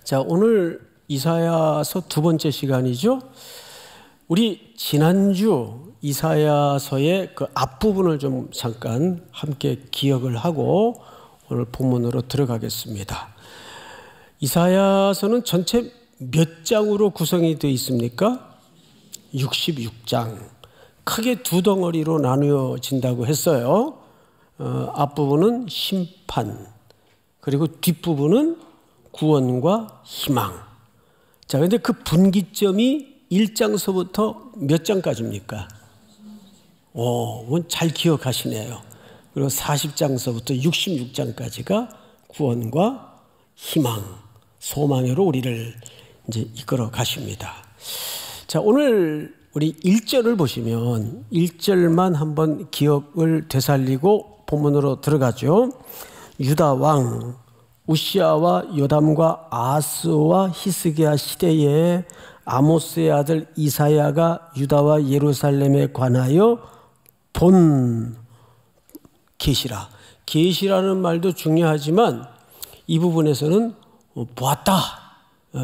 자, 오늘 이사야서 두 번째 시간이죠. 우리 지난주 이사야서의 그 앞부분을 좀 잠깐 함께 기억을 하고 오늘 본문으로 들어가겠습니다. 이사야서는 전체 몇 장으로 구성이 되어 있습니까? 66장. 크게 두 덩어리로 나누어진다고 했어요. 앞부분은 심판, 그리고 뒷부분은 구원과 희망. 자, 근데 그 분기점이 1장서부터 몇 장까지입니까? 잘 기억하시네요. 그리고 40장서부터 66장까지가 구원과 희망, 소망으로 우리를 이제 이끌어 가십니다. 자, 오늘 우리 1절을 보시면 1절만 한번 기억을 되살리고 본문으로 들어가죠. 유다 왕 우시아와 요담과 아스와 히스기야 시대에 아모스의 아들 이사야가 유다와 예루살렘에 관하여 본 계시라. 계시라는 말도 중요하지만 이 부분에서는 보았다.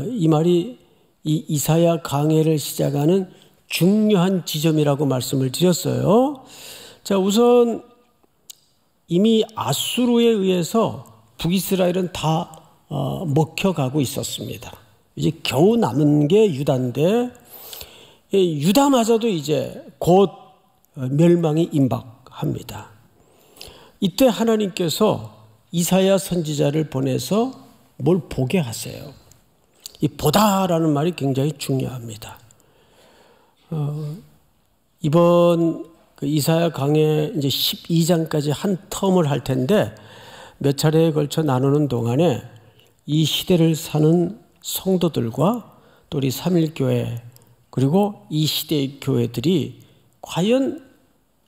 이 말이 이 이사야 강해를 시작하는 중요한 지점이라고 말씀을 드렸어요. 자, 우선 이미 아수르에 의해서 북이스라엘은 다 먹혀가고 있었습니다. 이제 겨우 남은 게 유다인데 유다마저도 이제 곧 멸망이 임박합니다. 이때 하나님께서 이사야 선지자를 보내서 뭘 보게 하세요. 이 보다라는 말이 굉장히 중요합니다. 이번 그 이사야 강해 이제 12장까지 한 텀을 할 텐데 몇 차례에 걸쳐 나누는 동안에 이 시대를 사는 성도들과 또 우리 삼일교회 그리고 이 시대의 교회들이 과연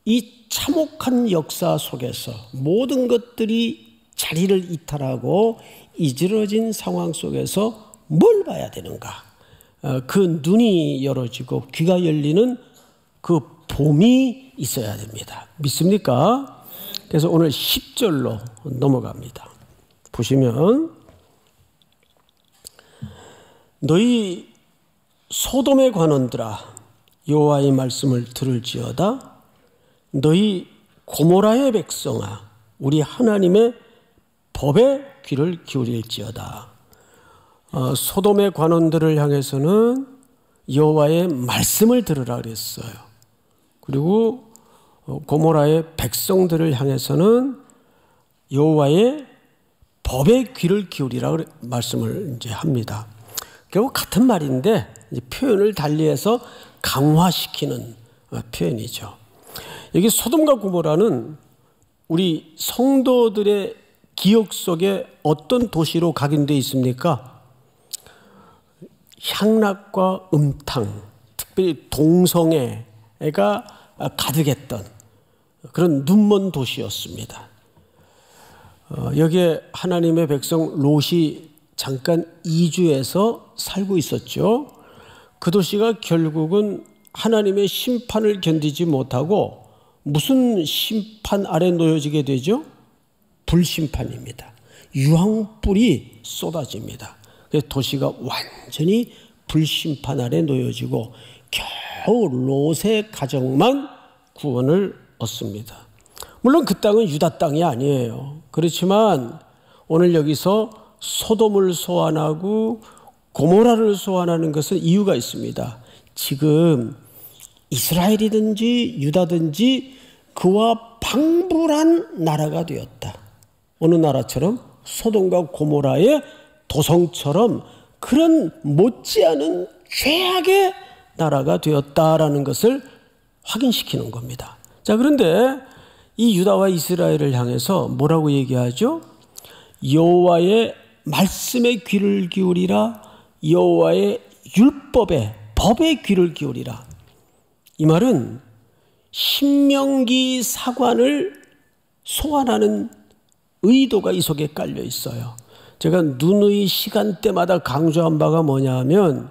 이 참혹한 역사 속에서 모든 것들이 자리를 이탈하고 이지러진 상황 속에서 뭘 봐야 되는가? 그 눈이 열어지고 귀가 열리는 그 봄이 있어야 됩니다. 믿습니까? 그래서 오늘 10절로 넘어갑니다. 보시면 너희 소돔의 관원들아 여호와의 말씀을 들을지어다. 너희 고모라의 백성아 우리 하나님의 법에 귀를 기울일지어다. 소돔의 관원들을 향해서는 여호와의 말씀을 들으라 그랬어요. 그리고 고모라의 백성들을 향해서는 여호와의 법에 귀를 기울이라 말씀을 이제 합니다. 결국 같은 말인데 이제 표현을 달리해서 강화시키는 표현이죠. 여기 소돔과 고모라는 우리 성도들의 기억 속에 어떤 도시로 각인되어 있습니까? 향락과 음탕, 특별히 동성애가 가득했던 그런 눈먼 도시였습니다. 여기에 하나님의 백성 롯이 잠깐 이주해서 살고 있었죠. 그 도시가 결국은 하나님의 심판을 견디지 못하고 무슨 심판 아래 놓여지게 되죠? 불심판입니다. 유황불이 쏟아집니다. 그래서 도시가 완전히 불심판 아래 놓여지고 겨우 롯의 가정만 구원을 얻습니다. 물론 그 땅은 유다 땅이 아니에요. 그렇지만 오늘 여기서 소돔을 소환하고 고모라를 소환하는 것은 이유가 있습니다. 지금 이스라엘이든지 유다든지 그와 방불한 나라가 되었다. 어느 나라처럼 소돔과 고모라의 도성처럼 그런 못지않은 죄악의 나라가 되었다라는 것을 확인시키는 겁니다. 자, 그런데 이 유다와 이스라엘을 향해서 뭐라고 얘기하죠? 여호와의 말씀에 귀를 기울이라. 여호와의 율법에 법에 귀를 기울이라. 이 말은 신명기 사관을 소환하는 의도가 이 속에 깔려 있어요. 제가 누누이 시간대마다 강조한 바가 뭐냐면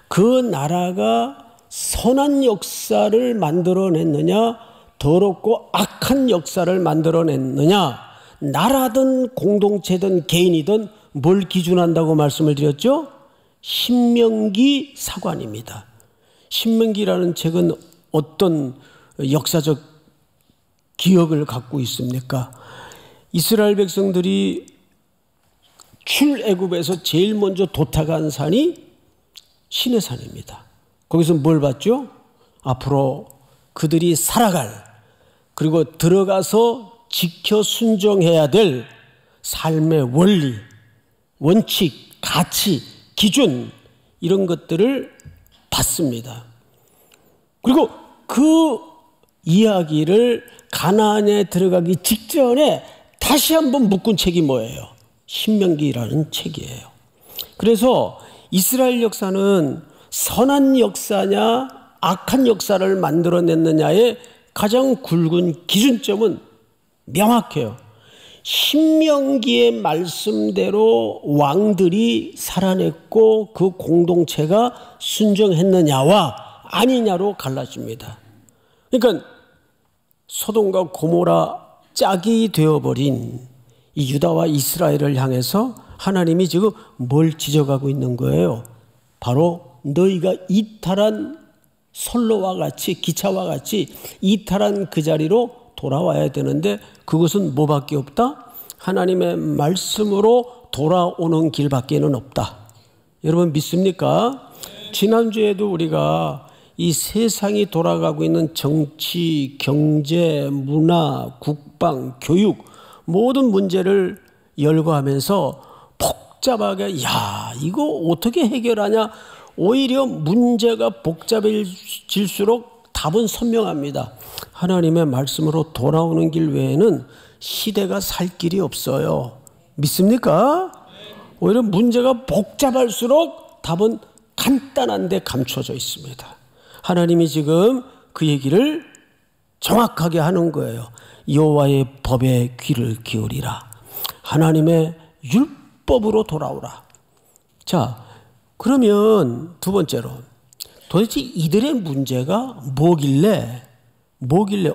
그 나라가 선한 역사를 만들어냈느냐 더럽고 악한 역사를 만들어냈느냐 나라든 공동체든 개인이든 뭘 기준한다고 말씀을 드렸죠? 신명기 사관입니다. 신명기라는 책은 어떤 역사적 기억을 갖고 있습니까? 이스라엘 백성들이 출애굽에서 제일 먼저 도착한 산이 시내산입니다. 거기서 뭘 봤죠? 앞으로 그들이 살아갈, 그리고 들어가서 지켜 순종해야 될 삶의 원리, 원칙, 가치, 기준, 이런 것들을 봤습니다. 그리고 그 이야기를 가나안에 들어가기 직전에 다시 한번 묶은 책이 뭐예요? 신명기라는 책이에요. 그래서 이스라엘 역사는 선한 역사냐 악한 역사를 만들어냈느냐의 가장 굵은 기준점은 명확해요. 신명기의 말씀대로 왕들이 살아냈고 그 공동체가 순종했느냐와 아니냐로 갈라집니다. 그러니까 소돔과 고모라 짝이 되어버린 이 유다와 이스라엘을 향해서 하나님이 지금 뭘 지적하고 있는 거예요? 바로 너희가 이탈한 선로와 같이, 기차와 같이 이탈한 그 자리로 돌아와야 되는데 그것은 뭐밖에 없다? 하나님의 말씀으로 돌아오는 길밖에는 없다. 여러분 믿습니까? 지난주에도 우리가 이 세상이 돌아가고 있는 정치, 경제, 문화, 국방, 교육 모든 문제를 열거하면서 복잡하게 이거 어떻게 해결하냐? 오히려 문제가 복잡해질수록 답은 선명합니다. 하나님의 말씀으로 돌아오는 길 외에는 시대가 살 길이 없어요. 믿습니까? 오히려 문제가 복잡할수록 답은 간단한데 감춰져 있습니다. 하나님이 지금 그 얘기를 정확하게 하는 거예요. 여호와의 법에 귀를 기울이라. 하나님의 율법으로 돌아오라. 자, 그러면 두 번째로 도대체 이들의 문제가 뭐길래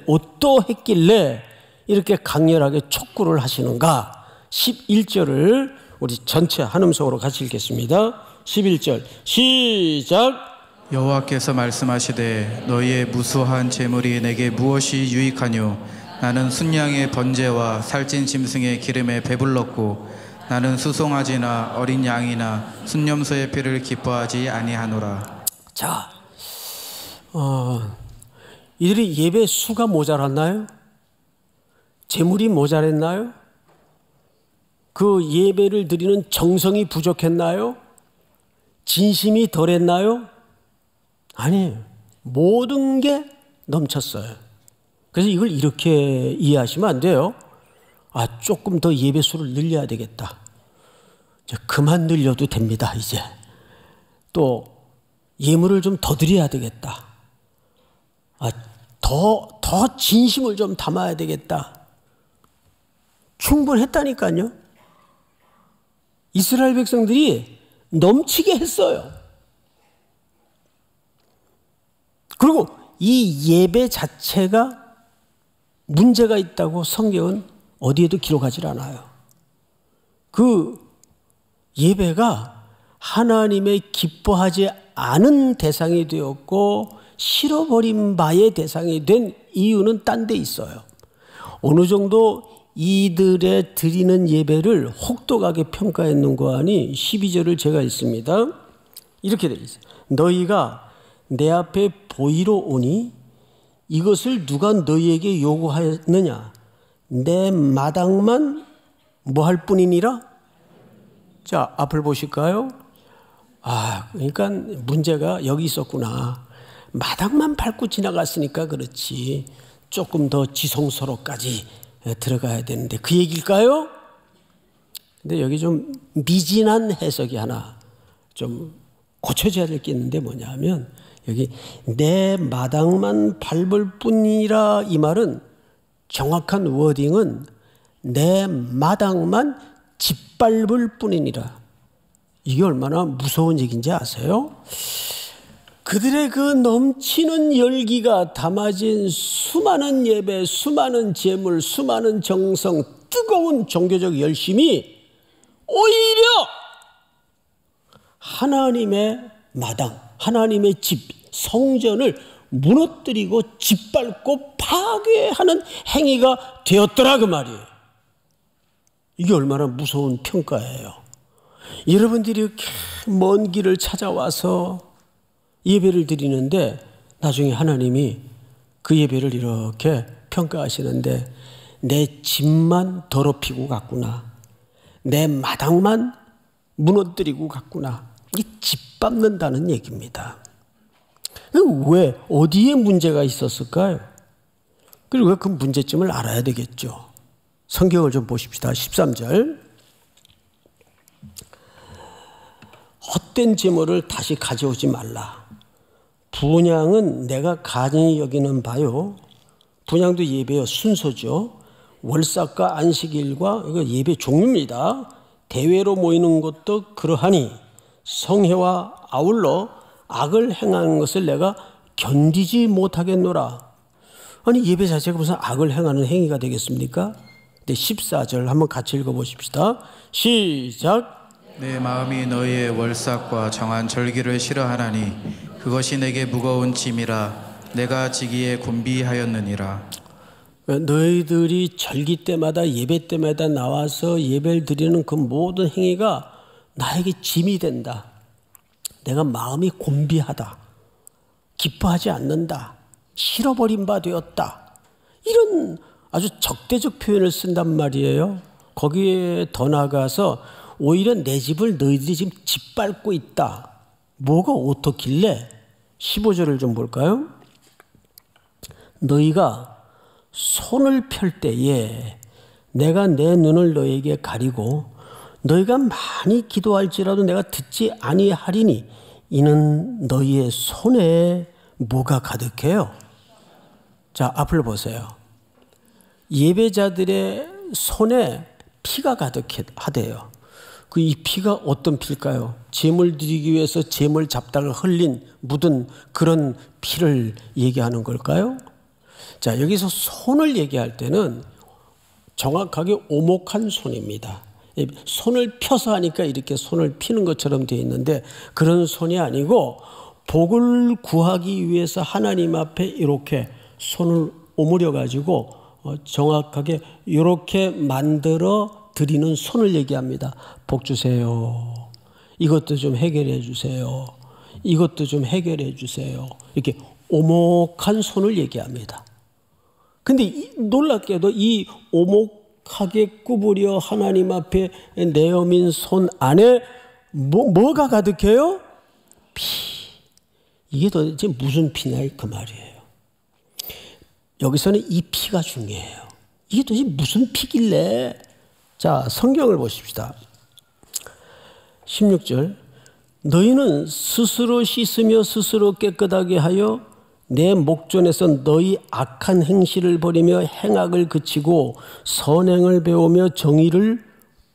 어떠했길래 이렇게 강렬하게 촉구를 하시는가? 11절을 우리 전체 한음성으로 같이 읽겠습니다. 11절 시작. 여호와께서 말씀하시되 너희의 무수한 재물이 내게 무엇이 유익하뇨? 나는 순양의 번제와 살찐 짐승의 기름에 배불렀고 나는 수송아지나 어린 양이나 순념소의 피를 기뻐하지 아니하노라. 자, 이들이 예배 수가 모자랐나요? 재물이 모자랐나요? 그 예배를 드리는 정성이 부족했나요? 진심이 덜했나요? 아니에요. 모든 게 넘쳤어요. 그래서 이걸 이렇게 이해하시면 안 돼요. 조금 더 예배 수를 늘려야 되겠다. 이제 그만 늘려도 됩니다. 이제 또 예물을 좀 더 드려야 되겠다. 더 진심을 좀 담아야 되겠다. 충분했다니까요. 이스라엘 백성들이 넘치게 했어요. 그리고 이 예배 자체가 문제가 있다고 성경은 어디에도 기록하지 않아요. 그 예배가 하나님의 기뻐하지 않은 대상이 되었고 싫어버린 바의 대상이 된 이유는 딴 데 있어요. 어느 정도 이들의 드리는 예배를 혹독하게 평가했는가 하니 12절을 제가 읽습니다. 이렇게 되어 있어요. 너희가 내 앞에 보이러 오니 이것을 누가 너희에게 요구하였느냐? 내 마당만 뭐 할 뿐이니라? 자, 앞을 보실까요? 그러니까 문제가 여기 있었구나. 마당만 밟고 지나갔으니까 그렇지. 조금 더 지성소로까지 들어가야 되는데 그 얘기일까요? 근데 여기 좀 미진한 해석이 하나 좀 고쳐져야 될 게 있는데 뭐냐면 여기 내 마당만 밟을 뿐이라 이 말은 정확한 워딩은 내 마당만 짓밟을 뿐이니라. 이게 얼마나 무서운 얘기인지 아세요? 그들의 그 넘치는 열기가 담아진 수많은 예배, 수많은 재물, 수많은 정성, 뜨거운 종교적 열심이 오히려 하나님의 마당, 하나님의 집, 성전을 무너뜨리고 짓밟고 파괴하는 행위가 되었더라 그 말이에요. 이게 얼마나 무서운 평가예요. 여러분들이 이렇게 먼 길을 찾아와서 예배를 드리는데 나중에 하나님이 그 예배를 이렇게 평가하시는데 내 집만 더럽히고 갔구나. 내 마당만 무너뜨리고 갔구나. 이게 짓밟는다는 얘기입니다. 왜? 어디에 문제가 있었을까요? 그리고 그 문제점을 알아야 되겠죠. 성경을 좀 보십시다. 13절. 헛된 재물을 다시 가져오지 말라. 분향은 내가 간이 여기는 바요. 분향도 예배의 순서죠. 월삭과 안식일과 이거 예배 종류입니다. 대회로 모이는 것도 그러하니 성회와 아울러 악을 행하는 것을 내가 견디지 못하겠노라. 아니 예배 자체가 무슨 악을 행하는 행위가 되겠습니까? 네, 14절 한번 같이 읽어보십시다. 시작. 내 마음이 너희의 월삭과 정한 절기를 싫어하나니 그것이 내게 무거운 짐이라 내가 지기에 곤비하였느니라. 너희들이 절기 때마다 예배 때마다 나와서 예배를 드리는 그 모든 행위가 나에게 짐이 된다. 내가 마음이 곤비하다. 기뻐하지 않는다. 싫어버린 바 되었다. 이런 아주 적대적 표현을 쓴단 말이에요. 거기에 더 나아가서 오히려 내 집을 너희들이 지금 짓밟고 있다. 뭐가 어떻길래? 15절을 좀 볼까요? 너희가 손을 펼 때에 내가 내 눈을 너희에게 가리고 너희가 많이 기도할지라도 내가 듣지 아니하리니 이는 너희의 손에 뭐가 가득해요? 자, 앞을 보세요. 예배자들의 손에 피가 가득하대요. 그 이 피가 어떤 피일까요? 제물 드리기 위해서 제물 잡다가 흘린 묻은 그런 피를 얘기하는 걸까요? 자, 여기서 손을 얘기할 때는 정확하게 오목한 손입니다. 손을 펴서 하니까 이렇게 손을 피는 것처럼 되어 있는데 그런 손이 아니고 복을 구하기 위해서 하나님 앞에 이렇게 손을 오므려 가지고 정확하게 이렇게 만들어 드리는 손을 얘기합니다. 복 주세요. 이것도 좀 해결해 주세요. 이것도 좀 해결해 주세요. 이렇게 오목한 손을 얘기합니다. 근데 놀랍게도 이 오목하게 구부려 하나님 앞에 내어민 손 안에 뭐가 가득해요? 피. 이게 도대체 무슨 피냐 그 말이에요. 여기서는 이 피가 중요해요. 이게 도대체 무슨 피길래? 자, 성경을 보십시다. 16절. 너희는 스스로 씻으며 스스로 깨끗하게 하여 내 목전에서 너희 악한 행실을 버리며 행악을 그치고 선행을 배우며 정의를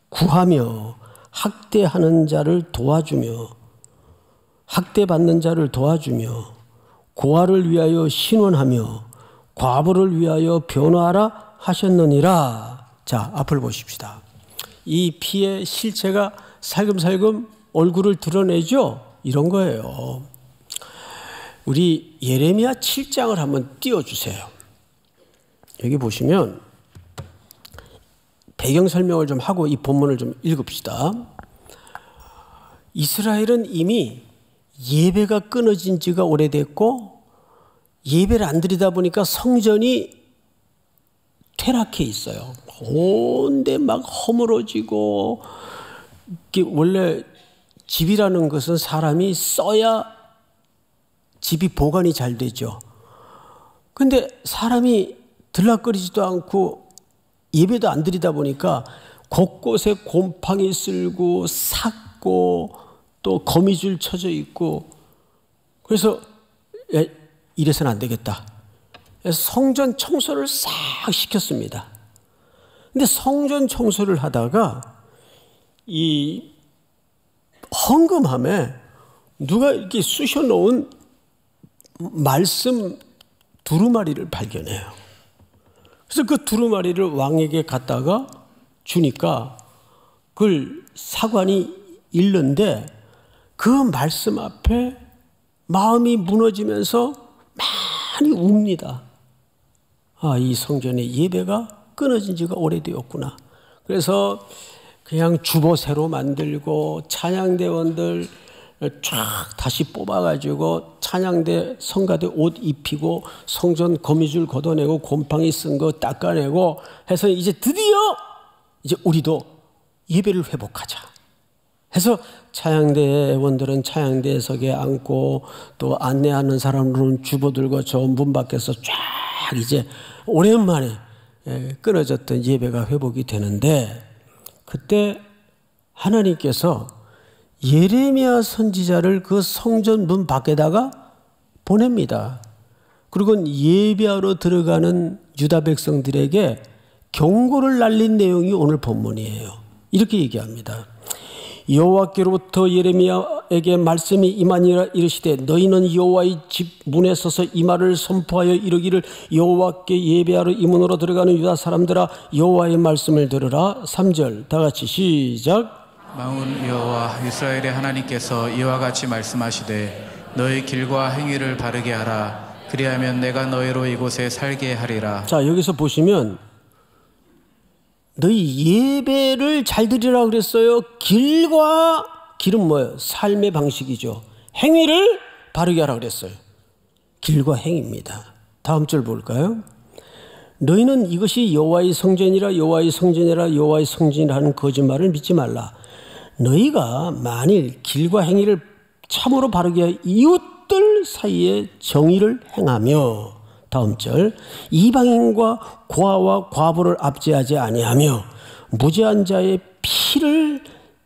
구하며 학대하는 자를 도와주며 학대받는 자를 도와주며 고아를 위하여 신원하며 과부를 위하여 변호하라 하셨느니라. 자, 앞을 보십시다. 이 피의 실체가 살금살금 얼굴을 드러내죠? 이런 거예요. 우리 예레미야 7장을 한번 띄워주세요. 여기 보시면 배경 설명을 좀 하고 이 본문을 좀 읽읍시다. 이스라엘은 이미 예배가 끊어진 지가 오래됐고 예배를 안 드리다 보니까 성전이 퇴락해 있어요. 온데 막 허물어지고, 원래 집이라는 것은 사람이 써야 집이 보관이 잘 되죠. 근데 사람이 들락거리지도 않고 예배도 안 드리다 보니까 곳곳에 곰팡이 쓸고 삭고 또 거미줄 쳐져 있고, 그래서 이래서는 안 되겠다. 그래서 성전 청소를 싹 시켰습니다. 근데 성전 청소를 하다가 이 헌금함에 누가 이렇게 쑤셔 놓은 말씀 두루마리를 발견해요. 그래서 그 두루마리를 왕에게 갖다가 주니까 그걸 사관이 읽는데 그 말씀 앞에 마음이 무너지면서 많이 웁니다. 아, 이 성전의 예배가 끊어진 지가 오래되었구나. 그래서 그냥 주보 새로 만들고 찬양대원들 쫙 다시 뽑아가지고 찬양대 성가대 옷 입히고 성전 거미줄 걷어내고 곰팡이 쓴 거 닦아내고 해서 이제 드디어 이제 우리도 예배를 회복하자 해서 찬양대원들은 찬양대석에 앉고 또 안내하는 사람들은 주보 들고 저 문 밖에서 쫙 이제 오랜만에 끊어졌던 예배가 회복이 되는데 그때 하나님께서 예레미야 선지자를 그 성전 문 밖에다가 보냅니다. 그리고 예배하러 들어가는 유다 백성들에게 경고를 날린 내용이 오늘 본문이에요. 이렇게 얘기합니다. 여호와께로부터 예레미야에게 말씀이 임하니라 이르시되 너희는 여호와의 집 문에 서서 이 말을 선포하여 이르기를 여호와께 예배하러 이 문으로 들어가는 유다 사람들아 여호와의 말씀을 들으라. 3절 다 같이 시작. 만군 여호와 이스라엘의 하나님께서 이와 같이 말씀하시되 너희 길과 행위를 바르게 하라. 그리하면 내가 너희로 이곳에 살게 하리라. 자, 여기서 보시면 너희 예배를 잘 드리라 그랬어요. 길은 뭐예요? 삶의 방식이죠. 행위를 바르게 하라 그랬어요. 길과 행위입니다. 다음 절 볼까요? 너희는 이것이 여호와의 성전이라 여호와의 성전이라 여호와의 성전이라 하는 거짓말을 믿지 말라. 너희가 만일 길과 행위를 참으로 바르게 하여 이웃들 사이에 정의를 행하며 다음 절 이방인과 고아와 과부를 압제하지 아니하며 무죄한 자의 피를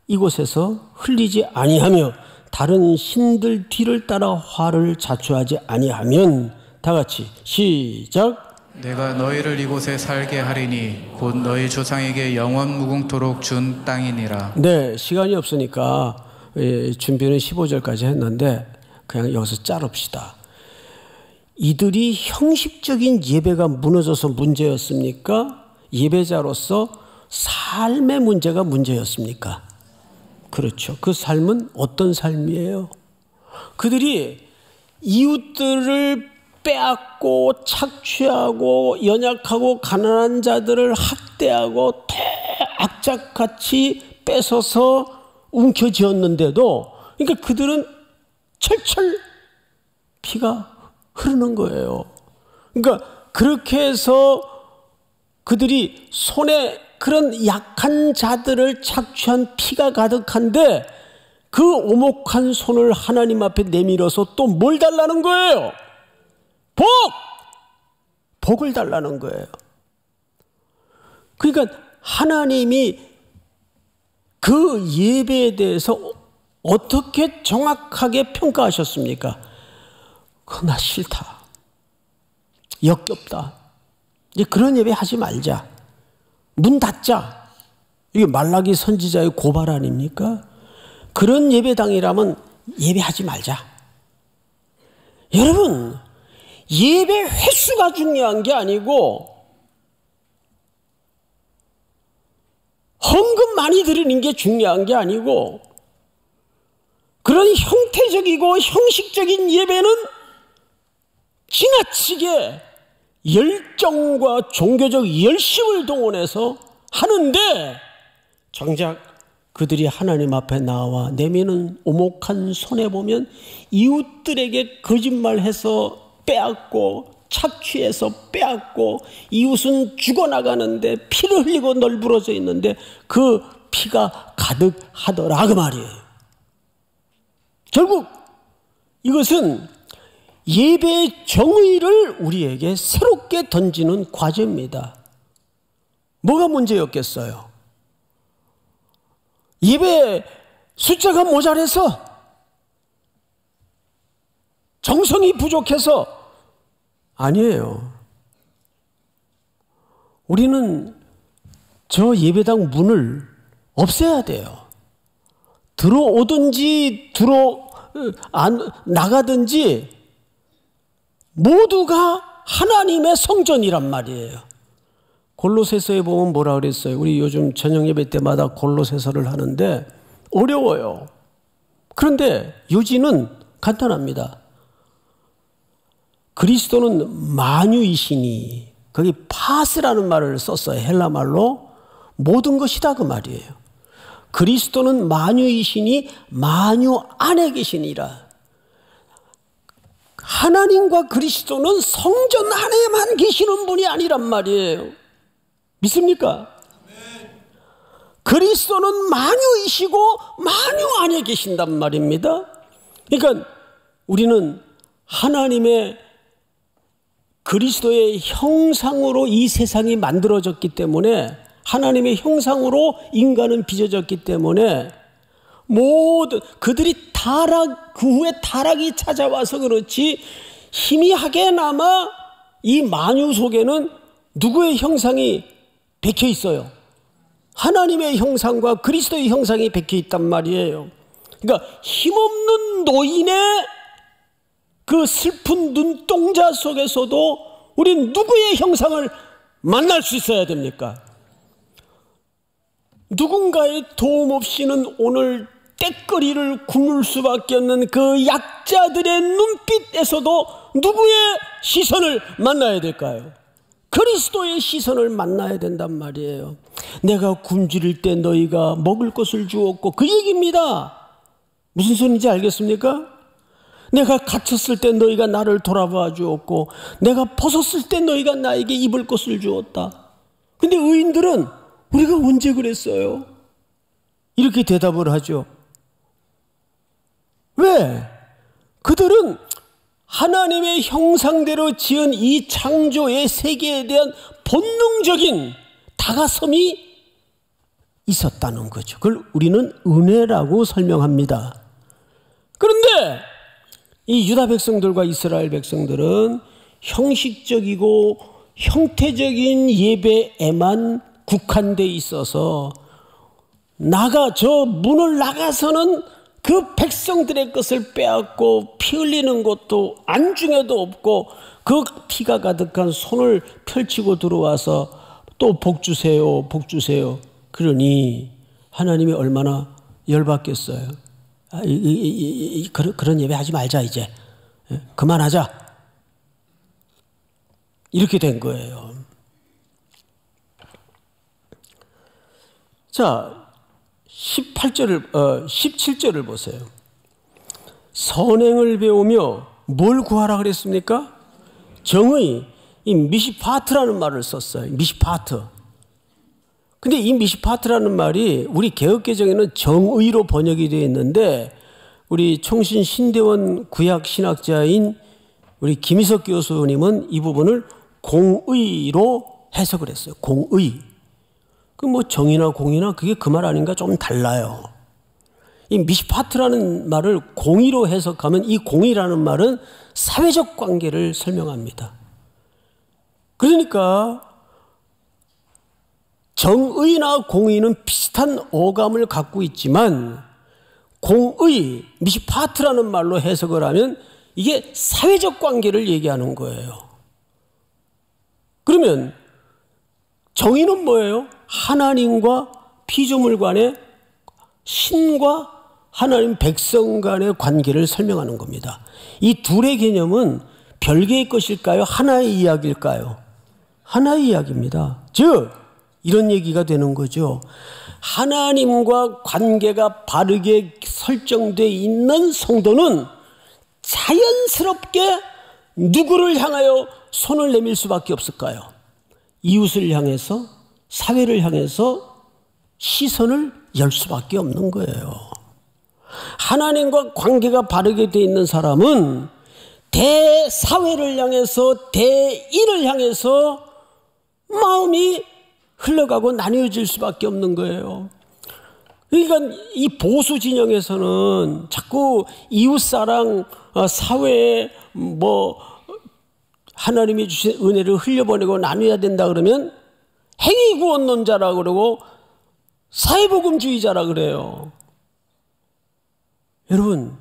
이곳에서 흘리지 아니하며 다른 신들 뒤를 따라 화를 자초하지 아니하면 다 같이 시작. 내가 너희를 이곳에 살게 하리니 곧 너희 조상에게 영원 무궁토록 준 땅이니라. 네, 시간이 없으니까 준비는 15절까지 했는데 그냥 여기서 자릅시다. 이들이 형식적인 예배가 무너져서 문제였습니까? 예배자로서 삶의 문제가 문제였습니까? 그렇죠. 그 삶은 어떤 삶이에요? 그들이 이웃들을 빼앗고 착취하고 연약하고 가난한 자들을 학대하고 악착같이 뺏어서 움켜쥐었는데도 그러니까 그들은 철철 피가 흐르는 거예요. 그러니까 그렇게 해서 그들이 손에 그런 약한 자들을 착취한 피가 가득한데 그 오목한 손을 하나님 앞에 내밀어서 또 뭘 달라는 거예요? 복을 달라는 거예요. 그러니까 하나님이 그 예배에 대해서 어떻게 정확하게 평가하셨습니까? 그거 나 싫다. 역겹다. 이제 그런 예배 하지 말자. 문 닫자. 이게 말라기 선지자의 고발 아닙니까? 그런 예배당이라면 예배하지 말자. 여러분, 예배 횟수가 중요한 게 아니고 헌금 많이 드리는 게 중요한 게 아니고 그런 형태적이고 형식적인 예배는 지나치게 열정과 종교적 열심을 동원해서 하는데 정작 그들이 하나님 앞에 나와 내미는 오목한 손에 보면 이웃들에게 거짓말해서 빼앗고 착취해서 빼앗고 이웃은 죽어나가는데 피를 흘리고 널브러져 있는데 그 피가 가득하더라 그 말이에요. 결국 이것은 예배의 정의를 우리에게 새롭게 던지는 과제입니다. 뭐가 문제였겠어요? 예배 숫자가 모자라서 정성이 부족해서 아니에요. 우리는 저 예배당 문을 없애야 돼요. 들어오든지 나가든지 모두가 하나님의 성전이란 말이에요. 골로새서에 보면 뭐라 그랬어요? 우리 요즘 저녁 예배 때마다 골로새서를 하는데 어려워요. 그런데 요지는 간단합니다. 그리스도는 만유이시니, 거기 파스라는 말을 썼어요. 헬라 말로 모든 것이다 그 말이에요. 그리스도는 만유이시니 만유 안에 계시니라. 하나님과 그리스도는 성전 안에만 계시는 분이 아니란 말이에요. 믿습니까? 그리스도는 만유이시고 만유 안에 계신단 말입니다. 그러니까 우리는 하나님의 그리스도의 형상으로 이 세상이 만들어졌기 때문에, 하나님의 형상으로 인간은 빚어졌기 때문에, 모든 그들이 그 후에 타락이 찾아와서 그렇지, 희미하게나마 이 만유 속에는 누구의 형상이 박혀 있어요? 하나님의 형상과 그리스도의 형상이 박혀 있단 말이에요. 그러니까 힘없는 노인의 그 슬픈 눈동자 속에서도 우리는 누구의 형상을 만날 수 있어야 됩니까? 누군가의 도움 없이는 오늘 떼거리를 굶을 수밖에 없는 그 약자들의 눈빛에서도 누구의 시선을 만나야 될까요? 그리스도의 시선을 만나야 된단 말이에요. 내가 굶주릴 때 너희가 먹을 것을 주었고, 그 얘기입니다. 무슨 소리인지 알겠습니까? 내가 갇혔을 때 너희가 나를 돌아봐 주었고, 내가 벗었을 때 너희가 나에게 입을 것을 주었다. 근데 의인들은 우리가 언제 그랬어요? 이렇게 대답을 하죠. 왜? 그들은 하나님의 형상대로 지은 이 창조의 세계에 대한 본능적인 다가섬이 있었다는 거죠. 그걸 우리는 은혜라고 설명합니다. 그런데 이 유다 백성들과 이스라엘 백성들은 형식적이고 형태적인 예배에만 국한돼 있어서 저 문을 나가서는 그 백성들의 것을 빼앗고 피 흘리는 것도 안중에도 없고, 그 피가 가득한 손을 펼치고 들어와서 또 복 주세요, 복 주세요. 그러니 하나님이 얼마나 열받겠어요. 그런 예배 하지 말자, 이제 그만하자, 이렇게 된 거예요. 자, 17절을 보세요. 선행을 배우며 뭘 구하라 그랬습니까? 정의, 이 미시파트라는 말을 썼어요. 미시파트. 근데 이 미시파트라는 말이 우리 개역개정에는 정의로 번역이 되어 있는데, 우리 총신 신대원 구약 신학자인 우리 김희석 교수님은 이 부분을 공의로 해석을 했어요. 공의. 그 뭐 정의나 공의나 그게 그 말 아닌가? 좀 달라요. 이 미시파트라는 말을 공의로 해석하면, 이 공의라는 말은 사회적 관계를 설명합니다. 그러니까 정의나 공의는 비슷한 어감을 갖고 있지만, 공의, 미시파트라는 말로 해석을 하면 이게 사회적 관계를 얘기하는 거예요. 그러면 정의는 뭐예요? 하나님과 피조물 간의, 신과 하나님 백성 간의 관계를 설명하는 겁니다. 이 둘의 개념은 별개의 것일까요? 하나의 이야기일까요? 하나의 이야기입니다. 즉 이런 얘기가 되는 거죠. 하나님과 관계가 바르게 설정되어 있는 성도는 자연스럽게 누구를 향하여 손을 내밀 수밖에 없을까요? 이웃을 향해서, 사회를 향해서 시선을 열 수밖에 없는 거예요. 하나님과 관계가 바르게 되어 있는 사람은 대사회를 향해서, 대인을 향해서 마음이 흘러가고 나뉘어질 수밖에 없는 거예요. 그러니까 이 보수 진영에서는 자꾸 이웃사랑, 사회에 하나님이 주신 은혜를 흘려보내고 나눠야 된다 그러면 행위구원론자라 그러고 사회복음주의자라 그래요. 여러분,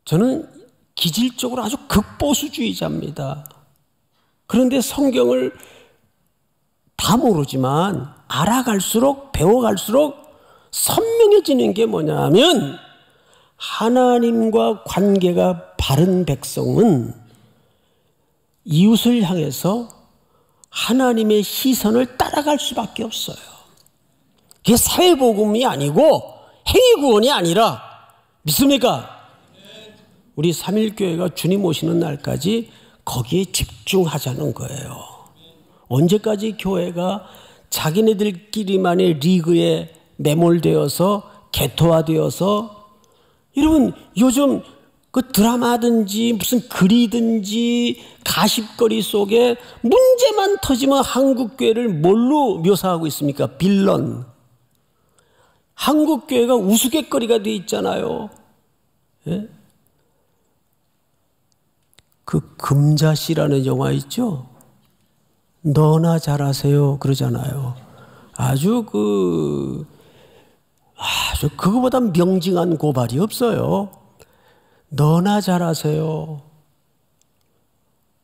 저는 기질적으로 아주 극보수주의자입니다. 그런데 성경을 다 모르지만 알아갈수록 배워갈수록 선명해지는 게 뭐냐면 하나님과 관계가 바른 백성은 이웃을 향해서 하나님의 시선을 따라갈 수밖에 없어요. 그게 사회복음이 아니고 행위구원이 아니라 믿습니까? 우리 3.1교회가 주님 오시는 날까지 거기에 집중하자는 거예요. 언제까지 교회가 자기네들끼리만의 리그에 매몰되어서 개토화되어서, 여러분 요즘 그 드라마든지 무슨 글이든지 가십거리 속에 문제만 터지면 한국교회를 뭘로 묘사하고 있습니까? 빌런. 한국교회가 우스갯거리가 돼 있잖아요. 예? 그 금자씨라는 영화 있죠? 너나 잘하세요 그러잖아요. 아주 그거보다 명징한 고발이 없어요. 너나 잘하세요.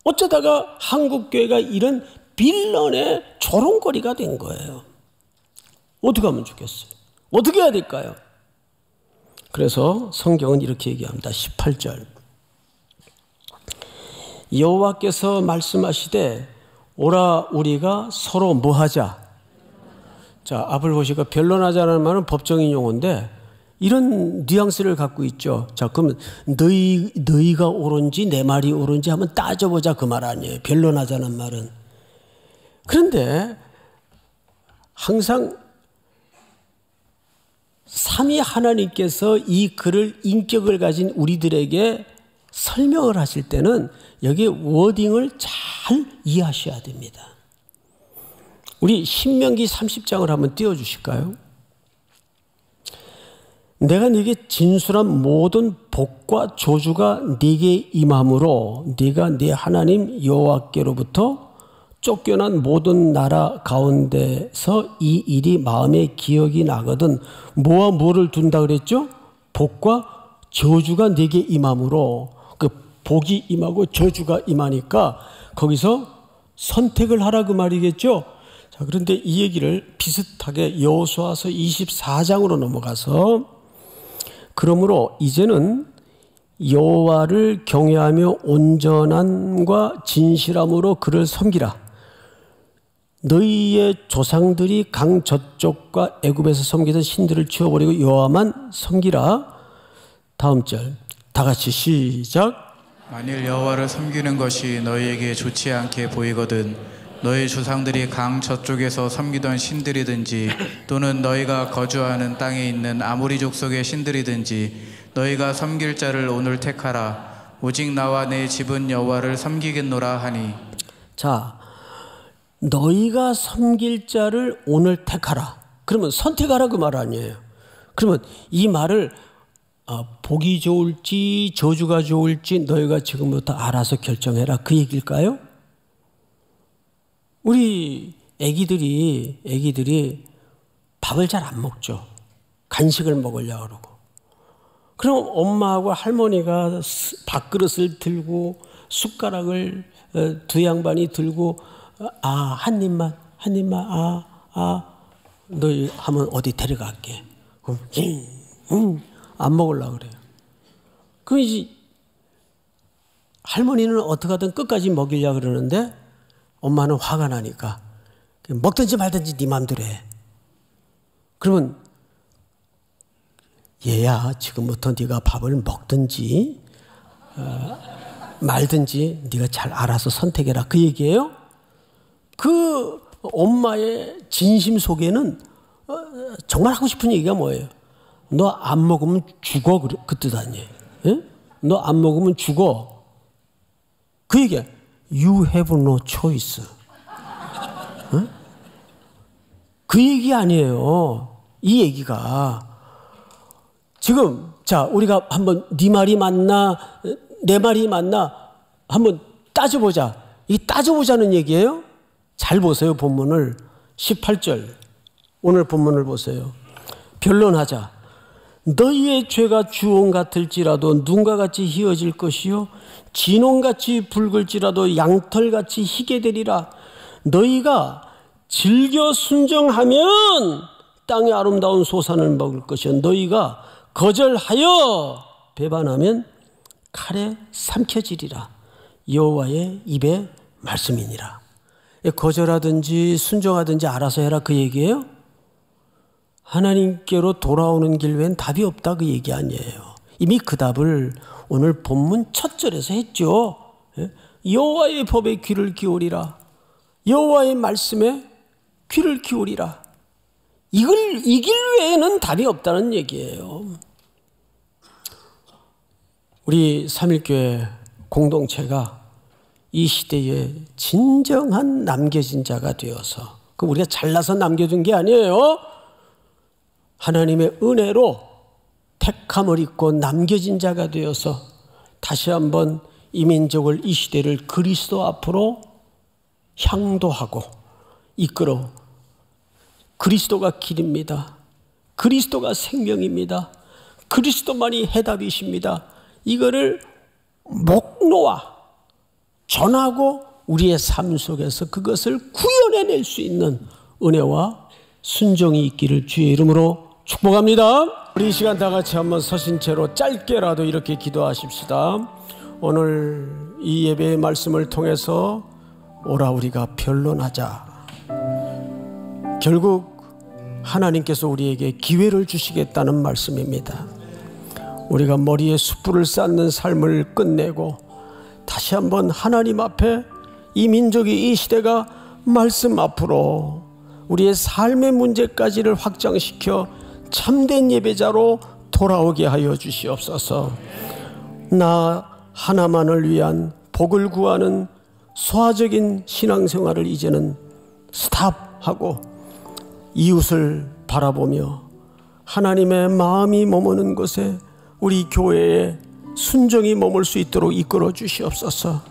어쩌다가 한국교회가 이런 빌런의 조롱거리가 된 거예요. 어떻게 하면 좋겠어요? 어떻게 해야 될까요? 그래서 성경은 이렇게 얘기합니다. 18절. 여호와께서 말씀하시되 오라 우리가 서로 뭐하자. 자, 앞을 보시고 변론하자는 말은 법정인 용어인데 이런 뉘앙스를 갖고 있죠. 자, 그러면 너희가 옳은지 내 말이 옳은지 한번 따져보자 그 말 아니에요. 변론하자는 말은. 그런데 항상 삼위 하나님께서 이 글을 인격을 가진 우리들에게 설명을 하실 때는 여기에 워딩을 잘 이해하셔야 됩니다. 우리 신명기 30장을 한번 띄워주실까요? 내가 네게 진술한 모든 복과 저주가 네게 임함으로 네가 네 하나님 여호와께로부터 쫓겨난 모든 나라 가운데서 이 일이 마음에 기억이 나거든. 뭐와 뭐를 둔다 그랬죠? 복과 저주가 네게 임함으로. 그 복이 임하고 저주가 임하니까 거기서 선택을 하라 그 말이겠죠? 자, 그런데 이 얘기를 비슷하게 여호수아서 24장으로 넘어가서 그러므로 이제는 여호와를 경외하며 온전함과 진실함으로 그를 섬기라. 너희의 조상들이 강 저쪽과 애굽에서 섬기던 신들을 치워버리고 여호와만 섬기라. 다음 절 다 같이 시작. 만일 여호와를 섬기는 것이 너희에게 좋지 않게 보이거든 너희 조상들이 강 저쪽에서 섬기던 신들이든지 또는 너희가 거주하는 땅에 있는 아모리 족속의 신들이든지 너희가 섬길 자를 오늘 택하라. 오직 나와 내 집은 여호와를 섬기겠노라 하니. 자, 너희가 섬길 자를 오늘 택하라. 그러면 선택하라 그 말 아니에요. 그러면 이 말을 복이 좋을지 저주가 좋을지 너희가 지금부터 알아서 결정해라 그 얘기일까요? 우리 애기들이 밥을 잘 안 먹죠. 간식을 먹으려고 그러고. 그럼 엄마하고 할머니가 밥그릇을 들고 숟가락을 두 양반이 들고 한 입만 너희 하면 어디 데려갈게. 그럼 안 먹으려고 그래요. 그럼 이제 할머니는 어떻게 하든 끝까지 먹이려고 그러는데 엄마는 화가 나니까 먹든지 말든지 네 맘대로 해. 그러면 얘야 지금부터 네가 밥을 먹든지 말든지 네가 잘 알아서 선택해라 그 얘기예요. 그 엄마의 진심 속에는 정말 하고 싶은 얘기가 뭐예요? 너 안 먹으면 죽어 그 뜻 아니에요? 예? 너 안 먹으면 죽어. 그 얘기야. You have no choice. 어? 그 얘기 아니에요. 이 얘기가 지금 자 우리가 한번 네 말이 맞나 내 말이 맞나 한번 따져보자. 이 따져보자는 얘기예요. 잘 보세요 본문을. 18절 오늘 본문을 보세요. 변론하자. 너희의 죄가 주홍 같을지라도 눈과 같이 희어질 것이요 진홍같이 붉을지라도 양털같이 희게 되리라. 너희가 즐겨 순종하면 땅의 아름다운 소산을 먹을 것이요 너희가 거절하여 배반하면 칼에 삼켜지리라. 여호와의 입의 말씀이니라. 거절하든지 순종하든지 알아서 해라 그 얘기예요. 하나님께로 돌아오는 길 외엔 답이 없다 그 얘기 아니에요. 이미 그 답을 오늘 본문 첫 절에서 했죠. 여호와의 법에 귀를 기울이라. 여호와의 말씀에 귀를 기울이라. 이 길 외에는 답이 없다는 얘기예요. 우리 삼일교회 공동체가 이 시대에 진정한 남겨진 자가 되어서, 그 우리가 잘나서 남겨둔 게 아니에요. 하나님의 은혜로 택함을 입고 남겨진 자가 되어서 다시 한번 이 민족을, 이 시대를 그리스도 앞으로 향도하고 이끌어. 그리스도가 길입니다. 그리스도가 생명입니다. 그리스도만이 해답이십니다. 이거를 목 놓아 전하고 우리의 삶 속에서 그것을 구현해낼 수 있는 은혜와 순종이 있기를 주의 이름으로 축복합니다. 우리 이 시간 다 같이 한번 서신 채로 짧게라도 이렇게 기도하십시다. 오늘 이 예배의 말씀을 통해서 오라 우리가 변론하자. 결국 하나님께서 우리에게 기회를 주시겠다는 말씀입니다. 우리가 머리에 숯불을 쌓는 삶을 끝내고 다시 한번 하나님 앞에 이 민족이, 이 시대가 말씀 앞으로 우리의 삶의 문제까지를 확장시켜 참된 예배자로 돌아오게 하여 주시옵소서. 나 하나만을 위한 복을 구하는 소화적인 신앙생활을 이제는 스탑하고 이웃을 바라보며 하나님의 마음이 머무는 곳에 우리 교회에 순종이 머물 수 있도록 이끌어 주시옵소서.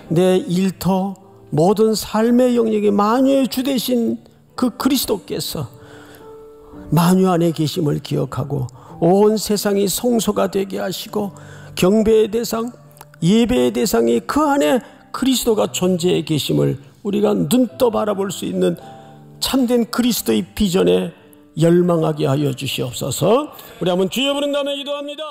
내 일터 모든 삶의 영역에 만유의 주 되신 그 그리스도께서 만유 안에 계심을 기억하고 온 세상이 성소가 되게 하시고 경배의 대상, 예배의 대상이 그 안에 그리스도가 존재해 계심을 우리가 눈떠 바라볼 수 있는 참된 그리스도의 비전에 열망하게 하여 주시옵소서. 우리 한번 주여 부른 다음에 기도합니다.